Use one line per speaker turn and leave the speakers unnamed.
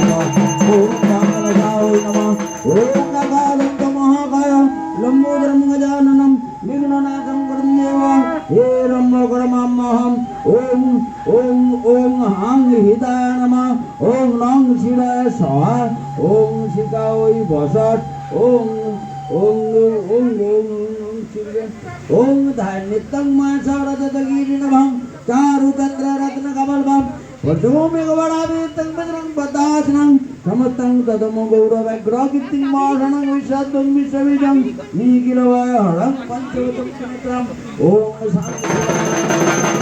ओम कामलदाय नमः ओम नगालंक महाकाय लंबोदरम गजाननम विघ्ननाथं वरदेवं हे रम्भकरमामहं ओम ओम ओम हां हिताय नमः ओम नং शिवाय स्वाहा ओम शिकाय वसत ओम ओम ओम ओम ओम धान्यतं मासारदगिरिनभं चारुतंत्र रत्न कमलभं वधूमेघ वडावेतं बजरं पदासनं समतं तदमो गौरवग्रगितिं मारणं विषद्वं विषविजं नीकिलवय हरं पंचवतं ओम शांति